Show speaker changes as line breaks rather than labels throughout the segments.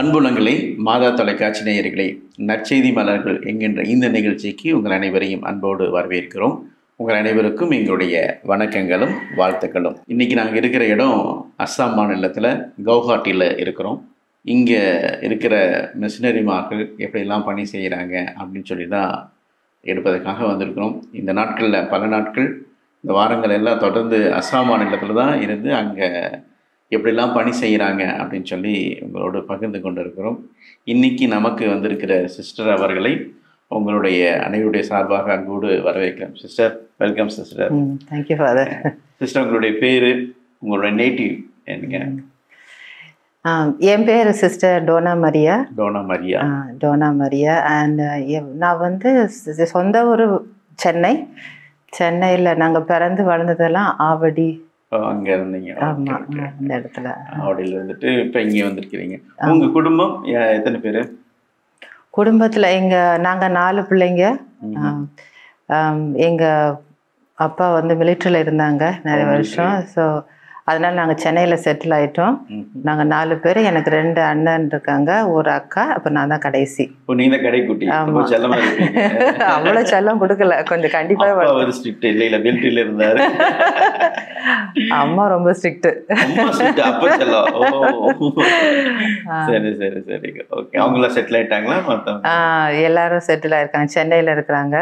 அன்புலங்களே, மாதா தொலைக்காட்சி நேயர்களே, நற்செய்தி மலர்கள் என்கின்ற இந்த நிகழ்ச்சிக்கு உங்கள் அனைவரையும் அன்போடு வரவேற்கிறோம். உங்கள் அனைவருக்கும் எங்களுடைய வணக்கங்களும் வாழ்த்துக்களும். இன்றைக்கி நாங்கள் இருக்கிற இடம் அஸ்ஸாம் மாநிலத்தில் கவுஹாட்டியில் இருக்கிறோம். இங்கே இருக்கிற மிஷினரிமார்கள் எப்படிலாம் பணி செய்கிறாங்க அப்படின்னு சொல்லி தான் எடுப்பதற்காக வந்திருக்கிறோம். இந்த நாட்களில் பல நாட்கள், இந்த வாரங்கள் எல்லாம் தொடர்ந்து அஸ்ஸாம் மாநிலத்தில் தான் இருந்து அங்கே எப்படிலாம் பணி செய்கிறாங்க அப்படின்னு சொல்லி உங்களோடு பகிர்ந்து கொண்டு இருக்கிறோம். இன்றைக்கி நமக்கு வந்திருக்கிற சிஸ்டர் அவர்களை உங்களுடைய அனைவருடைய சார்பாக அன்போடு வரவேற்கிறேன். Sister, welcome sister.
Thank you father.
Sister, உங்களுடைய பேர், உங்களுடைய நேட்டிவ் என்னங்க?
என் பேர் sister Dona Maria. Dona Maria. And நான் வந்து சொந்த ஊர் சென்னையில் நாங்கள் பிறந்து வளர்ந்ததெல்லாம் ஆவடி.
அங்கே இருந்தீங்க?
ஆமாம், அந்த இடத்துல.
ஆவடியில் இருந்துட்டு இப்போ இங்கே வந்திருக்கிறீங்க. உங்கள் குடும்பம் எத்தனை பேர்?
குடும்பத்தில் நாங்கள் 4 பிள்ளைங்க. எங்கள் அப்பா வந்து மிலிட்ரியில் இருந்தாங்க நிறைய வருஷம். ஸோ அதனால் நாங்கள் சென்னையில் செட்டில் ஆகிட்டோம். நாங்கள் 4 பேர். எனக்கு 2 அண்ணன் இருக்காங்க, ஒரு அக்கா, அப்போ நான் தான் கடைசி.
நீங்கள் கடைக்குட்டி?
ஆமாம். அவ்வளோ செல்லம் கொடுக்கல, கொஞ்சம் கண்டிப்பாக.
மிலிட்ரியில் இருந்தார்.
அம்மா ரொம்ப ஸ்ட்ரிக்ட்டு.
சரி சரி சரி, ஓகே. அவங்களாம் செட்டில் ஆகிட்டாங்களா?
எல்லாரும் செட்டில் ஆகிருக்காங்க, சென்னையில் இருக்கிறாங்க.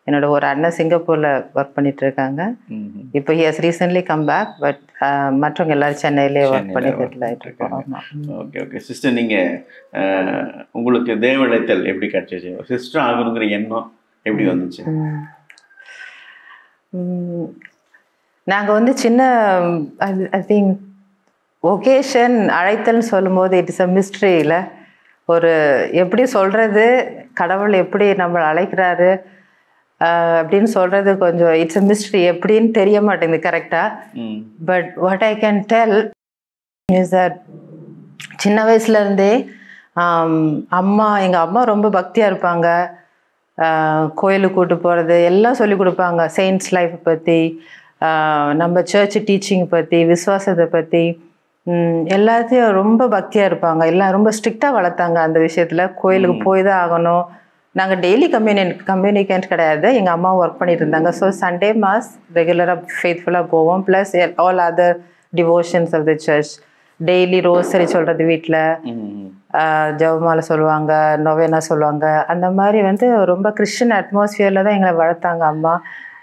என்னோட ஒரு அண்ணன் சிங்கப்பூரில் ஒர்க் பண்ணிட்டு இருக்காங்க. இப்போ he has recently come back, but மற்றவங்க எல்லாரும் சென்னையிலே ஒர்க் பண்ணி செட்டில் ஆகிட்டு இருக்கோம்.
Okay okay. சிஸ்டர், நீங்கள் உங்களுக்கு தேவழைத்தல் எப்படி கிடைச்சிச்சு? சிஸ்டர் ஆகணுங்கிற எண்ணம் எப்படி வந்துச்சு?
நாங்கள் வந்து சின்ன ஐ திங்க் ஒகேஷன் அழைத்தல்னு சொல்லும்போது இட் இஸ் அ மிஸ்ட்ரியில் ஒரு எப்படி சொல்கிறது, கடவுள் எப்படி நம்மளை அழைக்கிறாரு அப்படின்னு சொல்கிறது கொஞ்சம் இட்ஸ் அ மிஸ்ட்ரி. எப்படின்னு தெரிய மாட்டேங்குது கரெக்டாக. But what I can tell is that சின்ன வயசுலேருந்தே எங்கள் அம்மா ரொம்ப பக்தியாக இருப்பாங்க. கோயிலுக்கு கூட்டு போகிறது எல்லாம் சொல்லி கொடுப்பாங்க. செயின்ட்ஸ் லைஃப் பற்றி, நம்ம சர்ச் டீச்சிங் பற்றி, விசுவாசத்தை பற்றி எல்லாத்தையும் ரொம்ப பக்தியாக இருப்பாங்க. எல்லாம் ரொம்ப ஸ்ட்ரிக்டாக வளர்த்தாங்க அந்த விஷயத்தில். கோயிலுக்கு போய் தான் ஆகணும். நாங்கள் டெய்லி கம்யூனிகேண்ட் கிடையாது. எங்கள் அம்மா ஒர்க் பண்ணிட்டு இருந்தாங்க. ஸோ சண்டே மாஸ் ரெகுலராக ஃபெய்த்ஃபுல்லாக போவோம். Plus all other devotions of the church. Daily rosary சொல்கிறது, வீட்டில் ஜெபமாலை சொல்லுவாங்க, நொவேனா சொல்லுவாங்க. அந்த மாதிரி வந்து ரொம்ப கிறிஸ்டியன் அட்மாஸ்ஃபியரில் தான் எங்களை வளர்த்தாங்க அம்மா.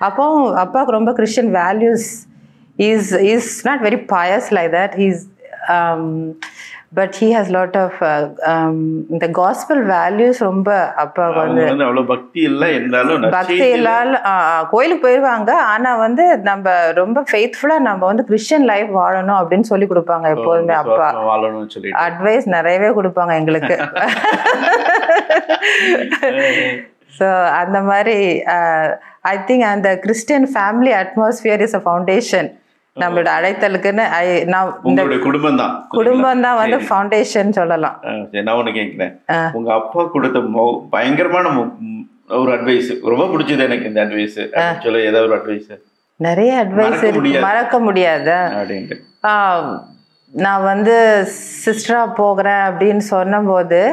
அப்பாவுக்கு ரொம்ப Christian values is not very pious like that. But he has lot of the gospel values. ரொம்ப அப்பாவுக்கு வந்து
அவ்வளோ பக்தி இல்லை என்றாலும்
பக்தி இல்லாத கோயிலுக்கு போயிடுவாங்க. ஆனால் வந்து நம்ம ரொம்ப ஃபெய்த்ஃபுல்லாக நம்ம வந்து கிறிஸ்டியன் லைஃப் வாழணும் அப்படின்னு சொல்லி கொடுப்பாங்க எப்போதுமே. அப்பா அட்வைஸ் நிறையவே கொடுப்பாங்க எங்களுக்கு. ஸோ அந்த மாதிரி ஐ திங்க் அந்த Christian family atmosphere is a foundation நம்மளோட அழைத்தலுக்குன்னு. குடும்பம் தான் வந்து ஃபவுண்டேஷன் சொல்லலாம்.
நான் ஒன்று கேட்குறேன், உங்க அப்பா கொடுத்த பயங்கரமான ஒரு அட்வைஸ் ரொம்ப பிடிச்சது எனக்கு. இந்த அட்வைஸ் சொல்ல, ஏதாவது ஒரு அட்வைஸ்? நிறைய
அட்வைஸ் மறக்க முடியாத
அப்படின்ட்டு.
நான் வந்து சிஸ்டரா போகிறேன் அப்படின்னு சொன்னபோது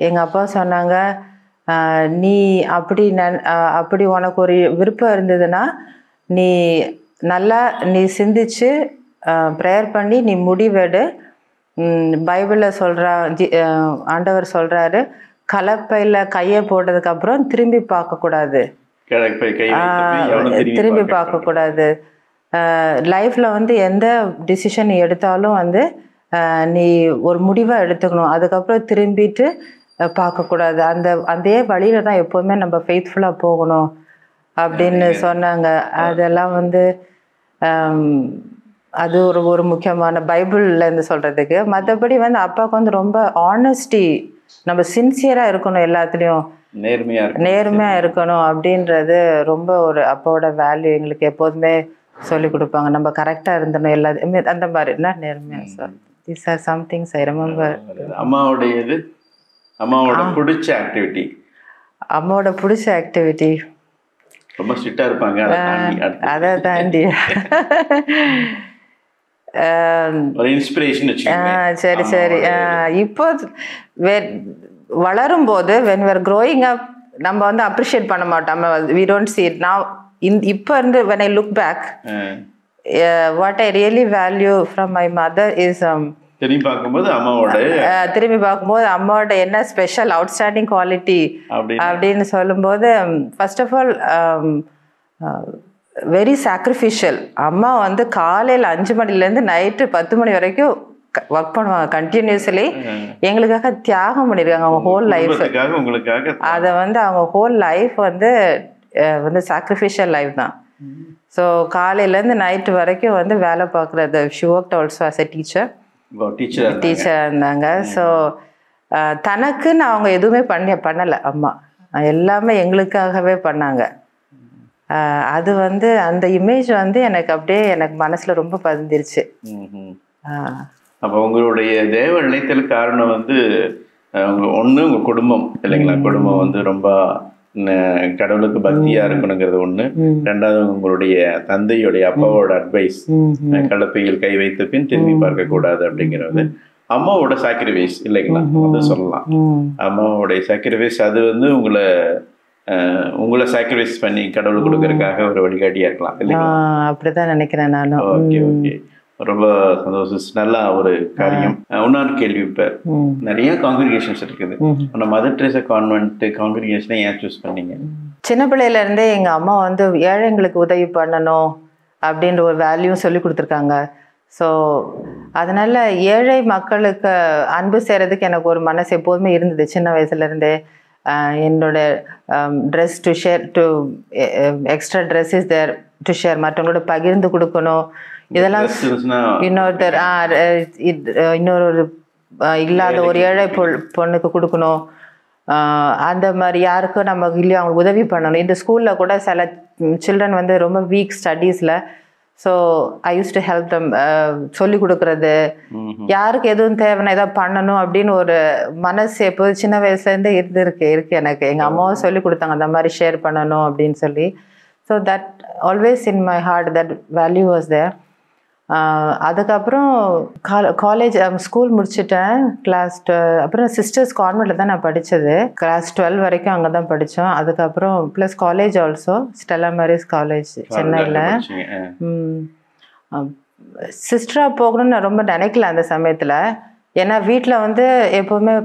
எங்கள் அப்பா சொன்னாங்க, நீ அப்படி உனக்கு ஒரு விருப்பம் இருந்ததுன்னா நீ சிந்திச்சு ப்ரேயர் பண்ணி நீ முடிவெடு. பைபிளில் ஆண்டவர் சொல்கிறாரு, கலப்பையில் கையை போட்டதுக்கப்புறம் திரும்பி பார்க்கக்கூடாது. திரும்பி பார்க்கக்கூடாது. லைஃப்பில் வந்து எந்த டிசிஷன் எடுத்தாலும் வந்து நீ ஒரு முடிவாக எடுத்துக்கணும். அதுக்கப்புறம் திரும்பிட்டு பார்க்கக்கூடாது. அதே வழியில் தான் எப்போதுமே நம்ம ஃபெய்த்ஃபுல்லாக போகணும் அப்படின்னு சொன்னாங்க. அதெல்லாம் வந்து அது ஒரு முக்கியமான பைபிள்லேருந்து சொல்கிறதுக்கு. மற்றபடி வந்து அப்பாவுக்கு வந்து ரொம்ப ஆனஸ்டி, நம்ம சின்சியராக இருக்கணும், எல்லாத்துலேயும் நேர்மையாக இருக்கணும் அப்படின்றது ரொம்ப ஒரு அப்பாவோட வேல்யூ. எங்களுக்கு எப்போதுமே சொல்லி கொடுப்பாங்க. நம்ம கரெக்டாக இருந்தணும் எல்லாத்தையுமே, அந்த மாதிரி நான் நேர்மையாக. So these are some things I remember.
அம்மாவோட பிடிச்ச
ஆக்டிவிட்டி
ரொம்ப ஸ்ட்ரிக்டா இருப்பாங்க.
அதை தாண்டி
ஒரு இன்ஸ்பிரேஷன்
சரி சரி. இப்போ வளரும் போது when we are growing up நம்ம வந்து அப்ரிஷியேட் பண்ண மாட்டோம். we don't see it now. இப்போ இருந்து when I look back, what I really value from my mother is
திரும்பி பார்க்கும்போது
அம்மாவோட என்ன ஸ்பெஷல் அவுட்ஸ்டாண்டிங் குவாலிட்டி அப்படின்னு சொல்லும்போது, first of all very sacrificial. அம்மா வந்து காலையில் 5 மணிலேருந்து நைட்டு 10 மணி வரைக்கும் ஒர்க் பண்ணுவாங்க கண்டினியூஸ்லி. எங்களுக்காக தியாகம் பண்ணியிருக்காங்க அவங்க ஹோல் லைஃப். அதை வந்து அவங்க ஹோல் லைஃப் வந்து சாக்ரிஃபிஷியல் லைஃப் தான். ஸோ காலையிலேருந்து நைட்டு வரைக்கும் வந்து வேலை பார்க்குறது. She worked also as a teacher இருந்தாங்க. ஸோ தனக்குன்னு அவங்க எதுவுமே பண்ணலை. அம்மா எல்லாமே எங்களுக்காகவே பண்ணாங்க. அது வந்து அந்த இமேஜ் வந்து எனக்கு அப்படியே எனக்கு மனசில் ரொம்ப பதிஞ்சிருச்சு.
அப்போ உங்களுடைய தேவ நிலைத்தலுக்கு காரணம் வந்து ஒன்று உங்கள் குடும்பம் இல்லைங்களா? குடும்பம் வந்து ரொம்ப கடவுளுக்கு பக்தியா இருக்கணுங்கிறது ஒண்ணு. ரெண்டாவது உங்களுடைய தந்தையுடைய அப்பாவோட அட்வைஸ், கலப்பையில் கை வைத்த பின் திரும்பி பார்க்க கூடாது அப்படிங்கிறது. அம்மாவோட சாக்ரிஃபைஸ் இல்லைங்களா, அது சொல்லலாம். அம்மாவோடைய சாக்ரிஃபைஸ் அது வந்து உங்களை சாக்ரிஃபைஸ் பண்ணி கடவுள் கொடுக்கறதுக்காக ஒரு வழிகாட்டியா இருக்கலாம் இல்லைங்களா?
அப்படிதான் நினைக்கிறேன் நானும்.
ஓகே ஓகே, ரொம்ப சந்தோஷம். நல்லா ஒரு காரியம். இன்னொரு கேள்வி, இப்ப நிறைய காங்கிரிகேஷன்ஸ் இருக்குது. ஆனா மதர் தெரேசா கான்வென்ட் காங்கிரிகேஷனை ஏன் சூஸ் பண்ணீங்க?
சின்ன பிள்ளையில இருந்தே எங்க அம்மா வந்து ஏழைங்களுக்கு உதவி பண்ணணும் அப்படின்ற ஒரு வேல்யூ சொல்லி கொடுத்துருக்காங்க. ஸோ அதனால ஏழை மக்களுக்கு அன்பு செய்யறதுக்கு எனக்கு ஒரு மனசு எப்போதுமே இருந்தது சின்ன வயசுல இருந்தே. என்னோட dress to share, two extra dress is there to share, மற்றவங்களோட பகிர்ந்து கொடுக்கணும். இதெல்லாம் இன்னொரு இல்லாத ஒரு ஏழை பொண்ணுக்கு கொடுக்கணும். அந்த மாதிரி யாருக்கும் நம்ம இல்லையோ அவங்களுக்கு உதவி பண்ணணும். இந்த ஸ்கூலில் கூட சில சில்ட்ரன் வந்து ரொம்ப வீக் ஸ்டடீஸில். So I use to help them. சொல்லி கொடுக்குறது, யாருக்கு எதுவும் தேவைன்னா எதாவது பண்ணணும் அப்படின்னு ஒரு மனசு எப்போது சின்ன வயசுலேருந்தே இருக்கு எனக்கு. எங்கள் அம்மாவும் சொல்லி கொடுத்தாங்க அந்த மாதிரி ஷேர் பண்ணணும் அப்படின்னு சொல்லி. So that always in my heart, that value was there. அதுக்கப்புறம் காலேஜ் ஸ்கூல் முடிச்சுட்டேன். அப்புறம் சிஸ்டர்ஸ் கான்வென்ட்டில் தான் நான் படித்தது. கிளாஸ் 12 வரைக்கும் அங்கே தான் படித்தோம். அதுக்கப்புறம் plus college also Stella Maris college சென்னையில். சிஸ்டராக போகணும்னு நான் ரொம்ப நினைக்கல அந்த சமயத்தில். ஏன்னா வீட்டில் வந்து எப்போவுமே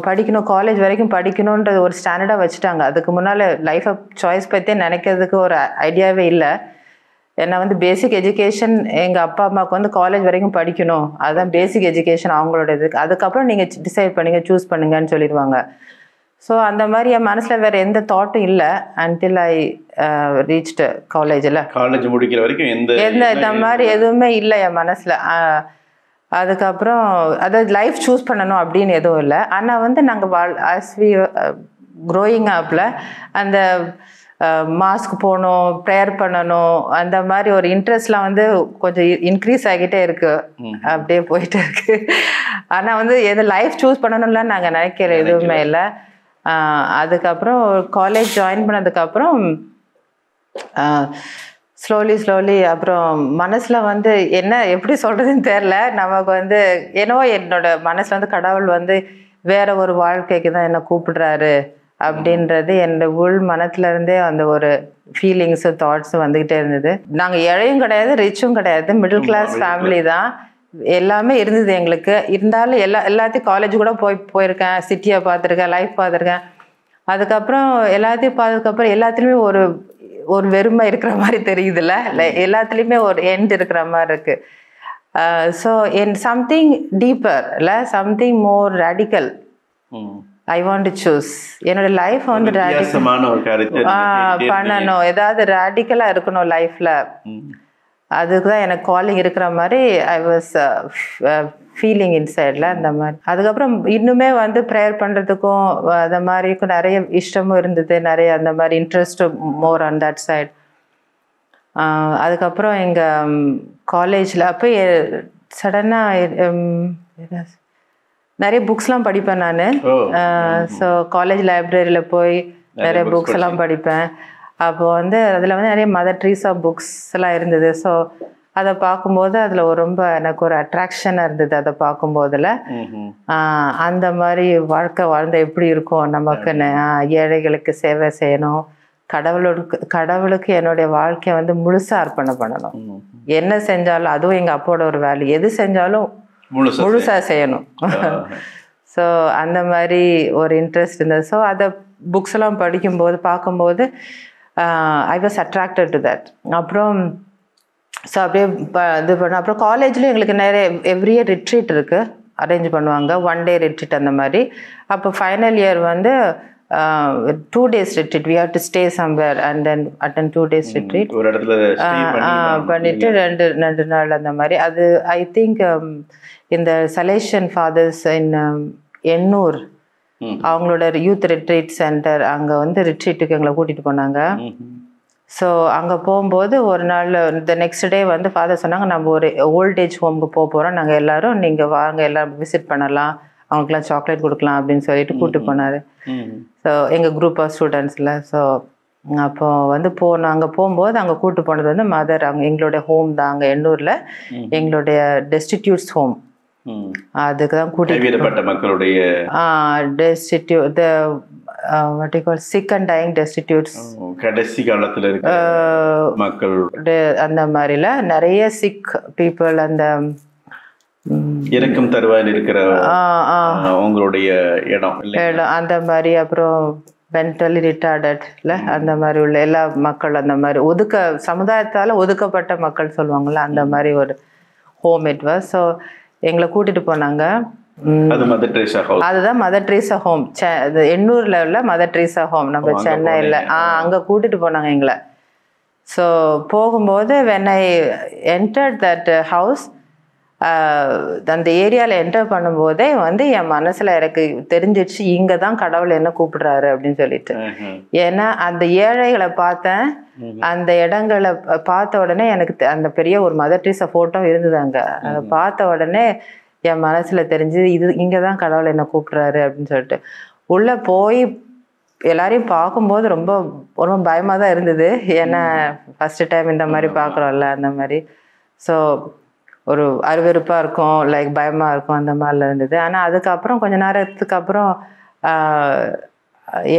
படிக்கணும், காலேஜ் வரைக்கும் படிக்கணுன்றது ஒரு ஸ்டாண்டர்டாக வச்சுட்டாங்க. அதுக்கு முன்னால் லைஃப்பை சாய்ஸ் பற்றியே நினைக்கிறதுக்கு ஒரு ஐடியாவே இல்லை. ஏன்னா வந்து பேசிக் எஜுகேஷன் எங்கள் அப்பா அம்மாவுக்கு வந்து காலேஜ் வரைக்கும் படிக்கணும், அதுதான் பேசிக் எஜுகேஷன் அவங்களோட இதுக்கு. அதுக்கப்புறம் நீங்கள் டிசைட் பண்ணுங்க, சூஸ் பண்ணுங்கன்னு சொல்லிடுவாங்க. ஸோ அந்த மாதிரி என் மனசில் வேறு எந்த தாட்டும் இல்லை அன்டில் ஐ ரீச்டு காலேஜில்.
காலேஜ் முடிக்கிற வரைக்கும்
இந்த மாதிரி எதுவுமே இல்லை என் மனசில். அதுக்கப்புறம் அதாவது லைஃப் சூஸ் பண்ணணும் அப்படின்னு எதுவும் இல்லை. ஆனால் வந்து நாங்கள் ஆஸ் வி க்ரோயிங் அப்பில் அந்த மாஸ்க் போகணும், ப்ரேயர் பண்ணணும், அந்த மாதிரி ஒரு இன்ட்ரெஸ்ட்லாம் வந்து கொஞ்சம் இன்க்ரீஸ் ஆகிட்டே இருக்கு, அப்படியே போயிட்டு இருக்கு. ஆனால் வந்து எது லைஃப் சூஸ் பண்ணணும்லாம் நாங்கள் நினைக்கிற எதுவுமே இல்லை. அதுக்கப்புறம் காலேஜ் ஜாயின் பண்ணதுக்கப்புறம் ஸ்லோலி அப்புறம் மனசில் வந்து என்ன எப்படி சொல்கிறதுன்னு தெரில. நமக்கு வந்து ஏன்னோ என்னோட மனசில் வந்து கடவுள் வந்து வேற ஒரு வாழ்க்கைக்கு தான் என்னை கூப்பிடுறாரு அப்படின்றது என்னோட உள் மனத்துல இருந்தே அந்த ஒரு ஃபீலிங்ஸும் தாட்ஸும் வந்துக்கிட்டே இருந்தது. நாங்கள் ஏழையும் கிடையாது, ரிச்சும் கிடையாது, மிடில் கிளாஸ் ஃபேமிலி தான். எல்லாமே இருந்தது எங்களுக்கு. இருந்தாலும் எல்லாத்தையும் காலேஜ் கூட போயிருக்கேன், சிட்டியை பார்த்துருக்கேன், லைஃப் பார்த்துருக்கேன். அதுக்கப்புறம் எல்லாத்தையும் பார்த்ததுக்கப்புறம் எல்லாத்துலேயுமே ஒரு வெறுமை இருக்கிற மாதிரி தெரியுதுல்ல, எல்லாத்துலேயுமே ஒரு எண்ட் இருக்கிற மாதிரி இருக்கு. ஸோ சம்திங் டீப்பர் இல்லை, something more radical I want to choose. என்னோட லைஃப் வந்து பண்ணணும், ஏதாவது ரேடிக்கலா இருக்கணும் லைஃப்ல. அதுக்கு தான் எனக்கு காலிங் இருக்கிற மாதிரி ஐ வாஸ் ஃபீலிங் இன்சைட்ல அந்த மாதிரி. அதுக்கப்புறம் இன்னுமே வந்து ப்ரேயர் பண்றதுக்கும் அந்த மாதிரிக்கும் நிறைய இஷ்டமும் இருந்தது, நிறைய அந்த மாதிரி இன்ட்ரெஸ்டும் மோர் ஆன் தட் சைட். அதுக்கப்புறம் எங்க காலேஜ்ல அப்போ சடனாக நிறைய புக்ஸ்லாம் படிப்பேன் நான். ஸோ காலேஜ் லைப்ரரியில் போய் நிறைய புக்ஸ் எல்லாம் படிப்பேன். அப்போ வந்து அதில் வந்து நிறைய மதர் ட்ரீஸா புக்ஸ் எல்லாம் இருந்தது. ஸோ அதை பார்க்கும்போது அதில் ரொம்ப எனக்கு ஒரு அட்ராக்ஷனாக இருந்தது. அதை பார்க்கும்போதில் அந்த மாதிரி வாழ்க்கை வாழ்ந்த எப்படி இருக்கும் நமக்குன்னு, ஏழைகளுக்கு சேவை செய்யணும், கடவுளுக்கு என்னுடைய வாழ்க்கையை வந்து முழுசாக அர்ப்பணம் பண்ணணும். என்ன செஞ்சாலும், அதுவும் எங்கள் அப்பாவோட ஒரு வேல்யூ, எது செஞ்சாலும் முழுசாக செய்யணும். ஸோ அந்த மாதிரி ஒரு இன்ட்ரெஸ்ட் இருந்தது. ஸோ அதை புக்ஸ் எல்லாம் படிக்கும்போது பார்க்கும்போது I was attracted to that. அப்புறம் ஸோ அப்படியே இது பண்ண அப்புறம் காலேஜ்லேயும் எங்களுக்கு நிறைய எவ்ரி இயர் ரிட்ரீட் இருக்குது, அரேஞ்ச் பண்ணுவாங்க, 1 day ரிட்ரீட் அந்த மாதிரி. அப்போ ஃபைனல் இயர் வந்து 2 days retreat. We have to stay somewhere and then attend 2 days retreat.
ஒரு இடத்துல
பண்ணிட்டு 2 நாள் அந்த மாதிரி. அது ஐ திங்க் இந்த சலேஷன் ஃபாதர்ஸ் இன் எண்ணூர் அவங்களோட யூத் ரிட்ரீட் சென்டர், அங்கே வந்து ரிட்ரீட்டுக்கு எங்களை கூட்டிகிட்டு போனாங்க. ஸோ அங்கே போகும்போது ஒரு நாள் இந்த நெக்ஸ்ட் டே வந்து ஃபாதர் சொன்னாங்க, நம்ம ஒரு ஓல்டேஜ் ஹோமுக்கு போக போகிறோம், நாங்கள் எல்லோரும் நீங்கள் வாங்க எல்லோரும் விசிட் பண்ணலாம், அவங்களுக்குலாம் சாக்லேட் கொடுக்கலாம் அப்படின்னு சொல்லிட்டு கூப்பிட்டு போனார். ஸோ எங்கள் குரூப் ஆஃப் ஸ்டூடெண்ட்ஸில். ஸோ அப்போ வந்து அங்கே போகும்போது அங்கே கூப்பிட்டு போனது வந்து மதர், அங்கே எங்களுடைய ஹோம் தான், அங்கே எண்ணூரில் எங்களுடைய டெஸ்டிடியூட்ஸ் ஹோம். அதுக்கு தான் கூட்டிட்டு
மக்களுடைய
what you call sick and dying destitutes,
கடைசி காலத்துல இருக்க மக்கள்
அந்த மாதிரில நிறைய சிக் பீப்புள், அந்த
இறக்கும் தருவாயில் இருக்கிற உங்களுடைய இடம்
அந்த மாதிரி. அப்புறம் மென்டலி ரிட்டார்டட்ல அந்த மாதிரி உள்ள எல்லா மக்கள், அந்த மாதிரி சமுதாயத்தால் ஒதுக்கப்பட்ட மக்கள் சொல்லுவாங்கள்ல, அந்த மாதிரி ஒரு ஹோம் இட் வாஸ். ஸோ எங்களை கூட்டிட்டு போனாங்க. அதுதான் மதர் ட்ரீசா ஹோம், எண்ணூர்ல உள்ள மதர் ட்ரீசா ஹோம், நம்ம சென்னையில். அங்கே கூட்டிட்டு போனாங்க எங்களை. ஸோ போகும்போது when I entered that house, அந்த ஏரியாவில் என்டர் பண்ணும்போதே வந்து என் மனசில் எனக்கு தெரிஞ்சிடுச்சு, இங்கே தான் கடவுள் என்ன கூப்பிடுறாரு அப்படின்னு சொல்லிட்டு. ஏன்னா அந்த ஏழைகளை பார்த்தேன், அந்த இடங்களை பார்த்த உடனே எனக்கு அந்த பெரிய ஒரு மதர் ட்ரீசா ஃபோட்டோ இருந்தது அங்கே. அதை பார்த்த உடனே என் மனசில் தெரிஞ்சு இங்கே தான் கடவுள் என்ன கூப்பிடுறாரு அப்படின்னு சொல்லிட்டு உள்ளே போய் எல்லாரையும் பார்க்கும்போது ரொம்ப ரொம்ப பயமாக தான் இருந்தது. ஏன்னா ஃபஸ்ட்டு டைம் இந்த மாதிரி பார்க்குறோம்ல, அந்த மாதிரி. ஸோ ஒரு அருவெருப்பாக இருக்கும், லைக் பயமாக இருக்கும், அந்த மாதிரிலாம் இருந்தது. ஆனால் அதுக்கப்புறம் கொஞ்ச நேரத்துக்கு அப்புறம்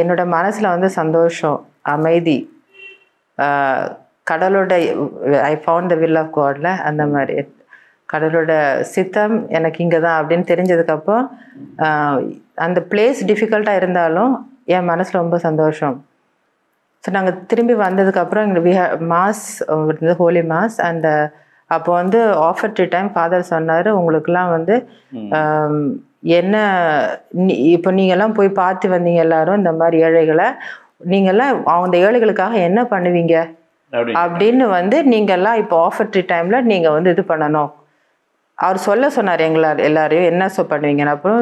என்னோட மனசில் வந்து சந்தோஷம், அமைதி, கடவுளோட I found the will of காட்ல, அந்த மாதிரி கடவுளோட சித்தம் எனக்கு இங்கே தான் அப்படின்னு தெரிஞ்சதுக்கப்புறம் அந்த பிளேஸ் டிஃபிகல்ட்டாக இருந்தாலும் என் மனசில் ரொம்ப சந்தோஷம். ஸோ நாங்கள் திரும்பி வந்ததுக்கப்புறம் எங்களுக்கு மாஸ் இருந்தது, ஹோலி மாஸ். அந்த அப்போ வந்து ஆஃபர் டு டைம் ஃபாதர் சொன்னார், உங்களுக்கெல்லாம் வந்து என்ன இப்போ நீங்கள்லாம் போய் பார்த்து வந்தீங்க எல்லாரும் இந்த மாதிரி ஏழைகளை, நீங்கள்லாம் அந்த ஏழைகளுக்காக என்ன பண்ணுவீங்க அப்படின்னு வந்து நீங்கள்லாம் இப்போ ஆஃபர் டு டைமில் நீங்கள் வந்து இது பண்ணணும். அவர் சொன்னார் எல்லாரையும் என்ன பண்ணுவீங்க. அப்புறம்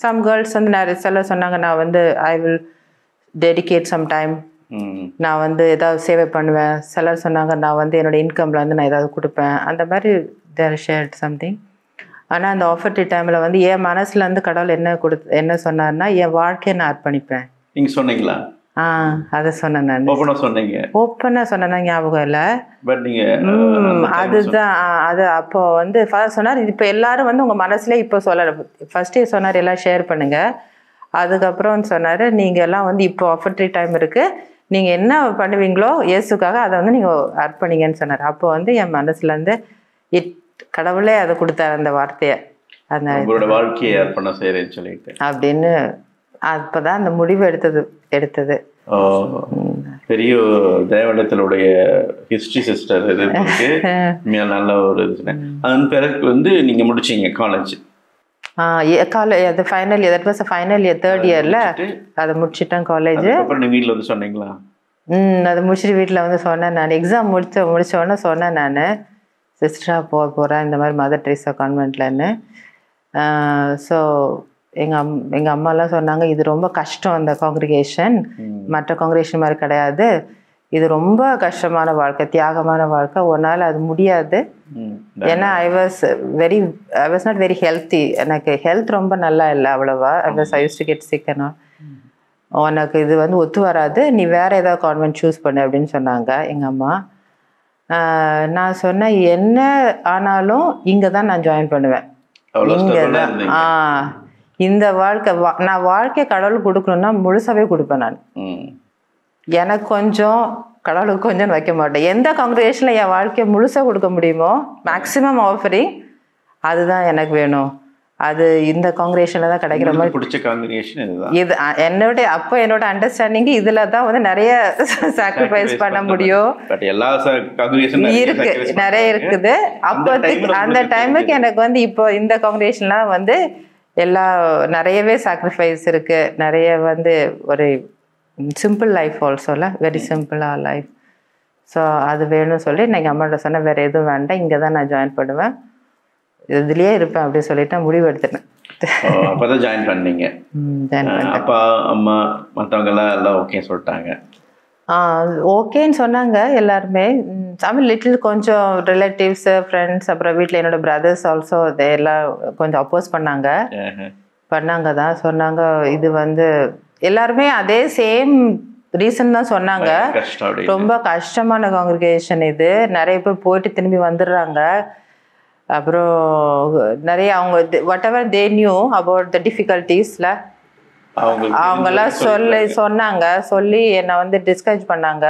சம் கேர்ள்ஸ் வந்து நிறைய சொன்னாங்க, நான் வந்து I will dedicate some time, நான் வந்து ஏதாவது சேவை பண்ணுவேன். சிலர் சொன்னாங்க, நான் வந்து என்னோட இன்கம்ல வந்து நான் ஏதாவது கொடுப்பேன். அந்த மாதிரி தேர் ஷேர்ட் சம்திங். ஆனால் அந்த ஆஃபர் டு டைமில் வந்து என் மனசுல இருந்து கடவுள் என்ன சொன்னார்னா, என் வாழ்க்கையை நான் அர்ப்பணிப்பேன்.
நீங்க சொன்னீங்களா?
அதை சொன்னேன் நான். ஓப்பனா சொன்னா ஞாபகம் இல்லை. அதுதான் அது. அப்போ வந்து ஃபாதர் சொன்னார், இப்போ எல்லாரும் வந்து உங்க மனசுல இப்போ ஃபர்ஸ்டே சொன்னார் எல்லாம் ஷேர் பண்ணுங்க. அதுக்கப்புறம் சொன்னாரு, நீங்க எல்லாம் வந்து இப்போ ஆஃபர்ட்ரி டைம் இருக்கு, நீங்க என்ன பண்ணுவீங்களோ இயேசுக்காக அதை வந்து நீங்க அர்ப்பணிங்கன்னு சொன்னார். அப்போ வந்து என் மனசுல இருந்து கடவுளே அதை கொடுத்தாரு அந்த வார்த்தையை, அந்த
வாழ்க்கையை அர்ப்பணம் செய்யறேன்னு சொல்லிட்டு அப்படின்னு.
அப்பதான் அந்த முடிவு எடுத்தது.
பெரிய தேவனத்தினுடைய ஹிஸ்டரி சிஸ்டர் இது நல்ல ஒரு இது. அதன் பிறகு வந்து நீங்க முடிச்சீங்க காலேஜ்.
அது final year, that was final year, 3rd இயர்ல அதை முடிச்சிட்டேன் காலேஜ்.
அப்புறம் வீட்டில் வந்து சொன்னீங்களா?
அதை முடிச்சுட்டு வீட்டில் வந்து சொன்னேன் நான். எக்ஸாம் முடிச்ச உடனே சொன்னேன் நான், சிஸ்டராக போகிறேன் இந்த மாதிரி மதர் ட்ரீசா கான்வென்ட்லன்னு. ஸோ எங்கள் அம்மாலாம் சொன்னாங்க, இது ரொம்ப கஷ்டம் அந்த காங்கிரிகேஷன், மற்ற காங்கிரிகேஷன் மாதிரி கிடையாது, இது ரொம்ப கஷ்டமான வாழ்க்கை, தியாகமான வாழ்க்கை, உன்னால் அது முடியாது. ஏன்னா I was not very healthy, எனக்கு ஹெல்த் ரொம்ப நல்லா இல்லை அவ்வளோவா. I use to get sick and all. உனக்கு இது வந்து ஒத்து வராது, நீ வேற ஏதாவது கான்வென்ட் சூஸ் பண்ணு அப்படின்னு சொன்னாங்க எங்கள் அம்மா. நான் சொன்னேன் என்ன ஆனாலும் இங்கே தான் நான் ஜாயின் பண்ணுவேன், இங்கே தான். இந்த வாழ்க்கை நான் வாழ்க்கையை கடவுளுக்கு கொடுக்கணும்னா முழுசாவே கொடுப்பேன் நான். எனக்கு கொஞ்சம் கடவுளுக்கு கொஞ்சம் வைக்க மாட்டேன். எந்த காங்கிரிகேஷனில் என் வாழ்க்கையை முழுசாக கொடுக்க முடியுமோ மேக்ஸிமம் ஆஃபரிங் அதுதான் எனக்கு வேணும். அது இந்த காங்கிரிகேஷனில் தான் கிடைக்கிற மாதிரி
பிடிச்ச காங்கிரிகேஷன்
இது. என்னோட அண்டர்ஸ்டாண்டிங் இதில் தான் வந்து நிறைய சாக்ரிஃபைஸ் பண்ண முடியும். இருக்கு, நிறைய இருக்குது. அப்போதைக்கு அந்த டைமுக்கு எனக்கு வந்து இப்போ இந்த காங்கிரிகேஷன்லாம் வந்து நிறையவே சாக்ரிஃபைஸ் இருக்கு. நிறைய வந்து ஒரு சிம்பிள் லைஃப் ஆல்சோல, வெரி சிம்பிளாக லைஃப். ஸோ அது வேணும்னு சொல்லி நான் எங்கள் அம்மாட்ட சொன்னேன், வேறு எதுவும் வேண்டாம், இங்கே தான் நான் ஜாயின் பண்ணுவேன், இதுலேயே இருப்பேன் அப்படின்னு சொல்லிட்டு முடிவு எடுத்துட்டேன்.
அப்போ தான் ஜாயின் பண்ணீங்க. அப்பா அம்மா மற்றவங்கெல்லாம் எல்லாம் ஓகே சொல்லிட்டாங்க?
ஓகேன்னு சொன்னாங்க எல்லாருமே. தமிழ் லிட்டில் கொஞ்சம் ரிலேட்டிவ்ஸ், ஃப்ரெண்ட்ஸ், அப்புறம் வீட்டில் என்னோட பிரதர்ஸ் ஆல்சோ எல்லாம் கொஞ்சம் அப்போஸ் பண்ணாங்க தான். சொன்னாங்க இது வந்து எல்லாருமே அதே சேம் ரீசன் தான் சொன்னாங்க. ரொம்ப கஷ்டமான காங்கிரிகேஷன் இது, நிறைய பேர் போயிட்டு திரும்பி வந்துடுறாங்க. அப்புறம் நிறைய அவங்க whatever they knew about the டிஃபிகல்ட்டிஸ்ல அவங்கெல்லாம் சொன்னாங்க, சொல்லி என்னை வந்து டிஸ்கரேஜ் பண்ணாங்க.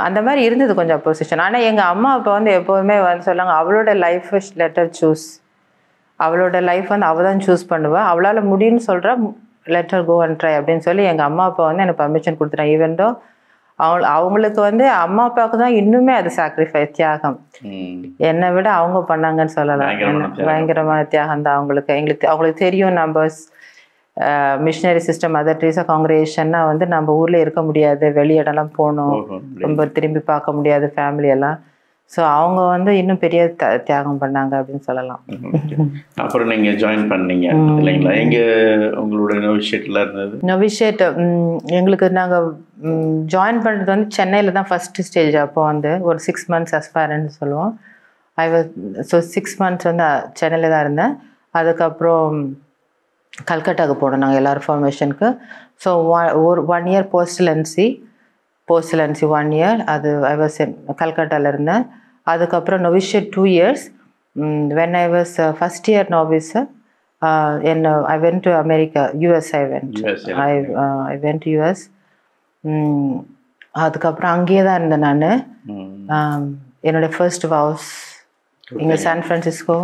அந்த மாதிரி இருந்தது கொஞ்சம் அப்போசிஷன். ஆனால் எங்கள் அம்மா அப்பா வந்து எப்போதுமே வந்து சொன்னாங்க, அவளோட லைஃப் லெட்டர் சூஸ், அவளோட லைஃப் வந்து அவள் தான் சூஸ் பண்ணுவாள், அவளால் முடியும்னு சொல்கிறா, லெட்டர் கோ அண்ட் ட்ரை அப்படின்னு சொல்லி எங்கள் அம்மா அப்பா வந்து எனக்கு பர்மிஷன் கொடுத்துட்டாங்க. ஈவன் தோ அவங்களுக்கு வந்து அம்மா அப்பாவுக்கு தான் இன்னுமே அது சாக்ரிஃபைஸ், தியாகம். என்னை விட அவங்க பண்ணாங்கன்னு சொல்லலாம். பயங்கரமான தியாகம் தான் அவங்களுக்கு தெரியும். நம்ம மிஷினரி சிஸ்டம், அதர் ட்ரீஸா காங்கிரிகேஷன்னா வந்து நம்ம ஊரில் இருக்க முடியாது, வெளியிடலாம் போகணும், ரொம்ப திரும்பி பார்க்க முடியாது ஃபேமிலியெல்லாம். ஸோ அவங்க வந்து இன்னும் பெரிய தியாகம் பண்ணாங்க அப்படின்னு சொல்லலாம்.
அப்புறம் நீங்கள் ஜாயின் பண்ணீங்க இல்லைங்களா? எங்கே உங்களோட நோவிஷேட்டில் இருந்தது?
நோவிஷேட் எங்களுக்கு நாங்கள் ஜாயின் பண்ணுறது வந்து சென்னையில் தான் ஃபஸ்ட்டு ஸ்டேஜ். அப்போ வந்து ஒரு 6 months அஸ்பேரன்ட்னு சொல்லுவோம். ஸோ 6 months வந்து சென்னையில் தான் இருந்தேன். அதுக்கப்புறம் கல்கட்டாவுக்கு போனோம் நாங்கள் எல்லாரும் ஃபார்மேஷனுக்கு. ஸோ ஒரு 1 year போஸ்டலன்சி 1 year அது ஐ வாஸ் கல்கட்டாவில் இருந்தேன். அதுக்கப்புறம் நோவிஷேட் 2 years. When I was first year novice I went to America, US. I went US. அதுக்கப்புறம் அங்கேயே தான் இருந்தேன் நான். என்னோட ஃபர்ஸ்ட் ஹவுஸ் இங்கே சான் ஃப்ரான்சிஸ்கோ,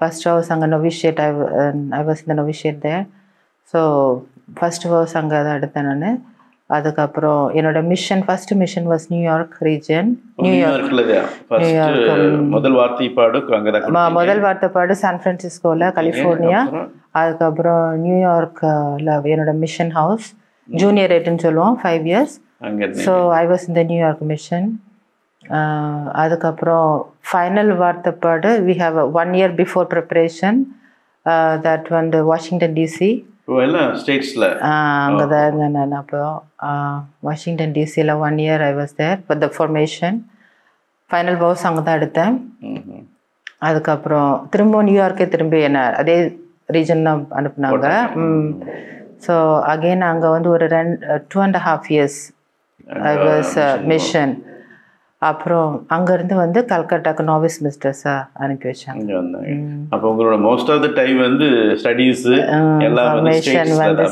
ஃபர்ஸ்ட் ஹவுஸ் அங்கே நோவிஷேட். ஐ வாஸ் இந்த நோவிஷேட் தேர். ஸோ ஃபர்ஸ்ட் ஹவுஸ் அங்கே தான் எடுத்தேன் நான். அதுக்கப்புறம் என்னோட first mission was New York region.
முதல்
வார்த்தைப்பாடு சான் ஃப்ரான்சிஸ்கோவில், கலிஃபோர்னியா. அதுக்கப்புறம் நியூயார்க்கில் என்னோட மிஷன் ஹவுஸ், ஜூனியர் ரேட்டுன்னு சொல்லுவோம், 5 years. ஸோ ஐ வாஸ் இந்த நியூயார்க் மிஷன். அதுக்கப்புறம் ஃபைனல் வார்த்தைப்பாடு we have 1 year before preparation, that வந்து வாஷிங்டன் டிசி. அங்கே தான் இருந்தேன் நான். அப்போ வாஷிங்டன் டிசியில் 1 year I was there for the formation. Final house அங்கே தான் எடுத்தேன். அதுக்கப்புறம் திரும்ப நியூயார்க்கே திரும்பி என்ன அதே ரீஜன் தான் அனுப்புனாங்க. ஸோ அகெயின் அங்கே வந்து ஒரு 2.5 years ஐ வாஸ் மிஷன். அப்புறம் அங்கேருந்து வந்து கல்கட்டாக்கு நோவிஸ் மிஸ்டர்ஸா அனுப்பி வச்சாங்க.
அப்போ உங்களோட மோஸ்ட் ஆஃப் தி டைம் வந்து ஸ்டடீஸ் எல்லாம் வந்து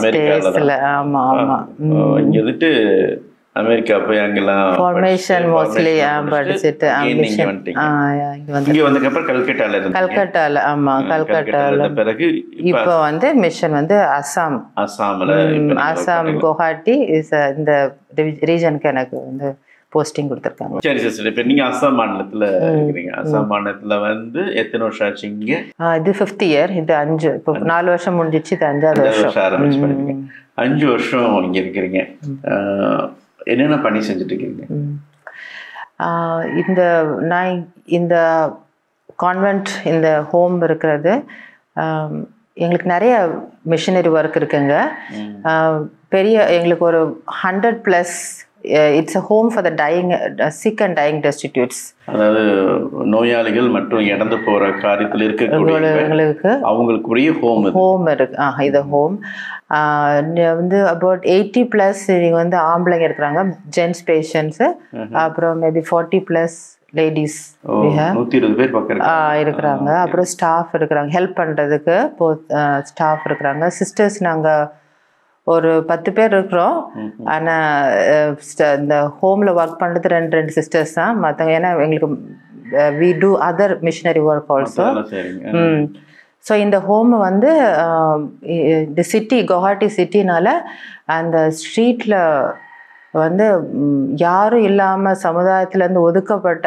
ஸ்டேட்ஸ்ல. ஆமா ஆமா.
இங்க வந்துட்டு அமெரிக்கா போய் அங்கெல்லாம்
ஃபார்மேஷன் மோஸ்ட்லி படிச்சிட்டு
இங்க வந்ததுக்கு அப்புறம் கல்கட்டால.
ஆமா கல்கட்டால.
பிறகு
இப்போ வந்து மிஷன் வந்து அசாம் குவஹாட்டி இந்த ரீஜனுக்கு எனக்கு வந்து போஸ்டிங் கொடுத்துருக்காங்க.
சரி சிஸ்டர், இப்போ நீங்கள் அசாம் மாநிலத்தில் இருக்கிறீங்க. அசாம் மாநிலத்தில் வந்து எத்தனை வருஷம் ஆச்சு இங்கே?
இது 5th year. இது 5, இப்போ 4 வருஷம் முடிஞ்சிச்சு, இது 5வது வருஷம்
ஆரம்பிச்சு பண்ணிருக்கீங்க. 5 வருஷம் இங்கே இருக்கிறீங்க. என்னென்ன பணி செஞ்சுட்டு இருக்கீங்க?
நான் இந்த கான்வென்ட், இந்த ஹோம் இருக்கிறது, எங்களுக்கு நிறைய மிஷனரி ஒர்க் இருக்குங்க. பெரிய எங்களுக்கு ஒரு 100+ it's a home for the dying sick and dying destitutes.
அதாவது நோயாளிகள் மற்றும் இறந்து போற காரியத்தில் இருக்கக்கூடியவங்களுக்கு அவங்களுக்குரிய ஹோம்
இருக்கு. இது ஹோம் வந்து அபவுட் 80+ நீங்கள் வந்து ஆம்பளைங்க இருக்கிறாங்க, ஜென்ட்ஸ் பேஷண்ட்ஸு, அப்புறம் மேபி 40+ லேடிஸ்
120 பேர் பக்கம்
இருக்கிறாங்க. அப்புறம் ஸ்டாஃப் இருக்கிறாங்க, ஹெல்ப் பண்ணுறதுக்கு ஸ்டாஃப் இருக்கிறாங்க. சிஸ்டர்ஸ் நாங்கள் ஒரு 10 பேர் இருக்கிறோம். ஆனால் இந்த ஹோமில் ஒர்க் பண்ணுறது 2 சிஸ்டர்ஸ் தான். மற்றவங்க ஏன்னா எங்களுக்கு we do other missionary work also. So இந்த ஹோம் வந்து இந்த சிட்டி குவஹாட்டி சிட்டினால அந்த ஸ்ட்ரீட்டில் வந்து யாரும் இல்லாமல் சமுதாயத்துலேருந்து ஒதுக்கப்பட்ட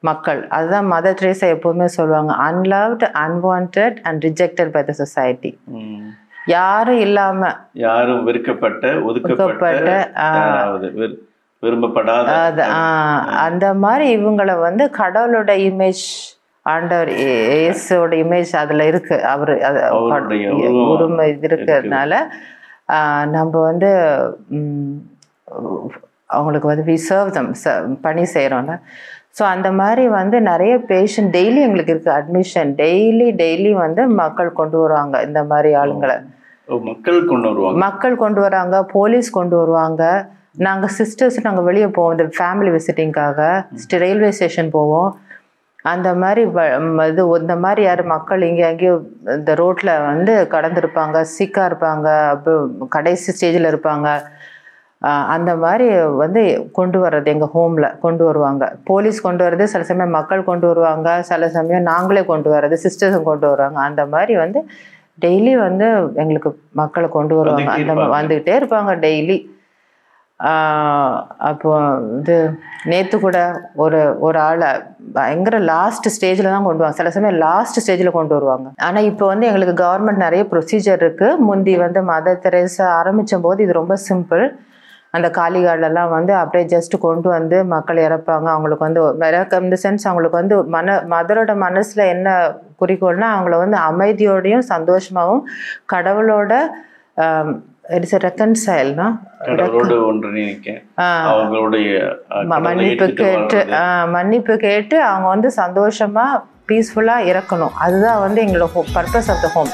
மக்கள், அதுதான் மதர் தெரேசா எப்போவுமே சொல்லுவாங்க, unloved, unwanted and rejected by the society. யாரும் இல்லாம,
யாரும் வெறுக்கப்பட்ட, ஒதுக்கப்பட்ட, விரும்பப்படாத
அந்த மாதிரி இவங்களை வந்து கடவுளோட இமேஜ், ஆண்டவர் இயேசுவோட இமேஜ் அதுல இருக்கு, அவரு உரிமை இருக்கிறதுனால நம்ம வந்து அவங்களுக்கு வந்து வி சர்வ் தம், பணி செய்கிறோம்ல. ஸோ அந்த மாதிரி வந்து நிறைய பேஷண்ட் டெய்லி எங்களுக்கு இருக்குது அட்மிஷன். டெய்லி வந்து மக்கள் கொண்டு வருவாங்க இந்த மாதிரி ஆளுங்களை. மக்கள் கொண்டு வராங்க, போலீஸ் கொண்டு வருவாங்க. நாங்கள் சிஸ்டர்ஸ் நாங்கள் வெளியே போவோம் இந்த ஃபேமிலி விசிட்டிங்காக, ரயில்வே ஸ்டேஷன் போவோம். அந்த மாதிரி இந்த மாதிரி யார் மக்கள் இங்கே அங்கேயும் இந்த ரோட்டில் வந்து கடந்திருப்பாங்க, சிக்காக இருப்பாங்க, அப்போ கடைசி ஸ்டேஜில் இருப்பாங்க, அந்த மாதிரி வந்து கொண்டு வர்றது எங்கள் ஹோமில் கொண்டு வருவாங்க. போலீஸ் கொண்டு வர்றது, சில சமயம் மக்கள் கொண்டு வருவாங்க, சில சமயம் நாங்களே கொண்டு வர்றது, சிஸ்டர்ஸும் கொண்டு வருவாங்க. அந்த மாதிரி வந்து டெய்லி வந்து எங்களுக்கு மக்களை கொண்டு வருவாங்க, அந்த வந்துக்கிட்டே இருப்பாங்க டெய்லி. அப்போ இது நேற்று கூட ஒரு ஆளை பயங்கர லாஸ்ட் ஸ்டேஜில் தான் கொண்டு வாங்க, சில சமயம் லாஸ்ட் ஸ்டேஜில் கொண்டு வருவாங்க. ஆனால் இப்போ வந்து எங்களுக்கு கவர்மெண்ட் நிறைய ப்ரொசீஜர் இருக்குது. முந்தி வந்து மதர் தெரேசா ஆரம்பித்த போது இது ரொம்ப சிம்பிள். அந்த காலிகார்டெல்லாம் வந்து அப்படியே ஜஸ்ட் கொண்டு வந்து மக்கள் இறப்பாங்க. அவங்களுக்கு வந்து இந்த சென்ஸ் அவங்களுக்கு வந்து மதரோட மனசில் என்ன குறிக்கோள்னா அவங்கள வந்து அமைதியோடையும் சந்தோஷமாகவும் கடவுளோட இட்ஸ் எ ரெக்கன்சைல்னா மன்னிப்பு கேட்டு அவங்க வந்து சந்தோஷமா பீஸ்ஃபுல்லா இறக்கணும். அதுதான் வந்து எங்களோட பர்பஸ் ஆஃப் த ஹோம்.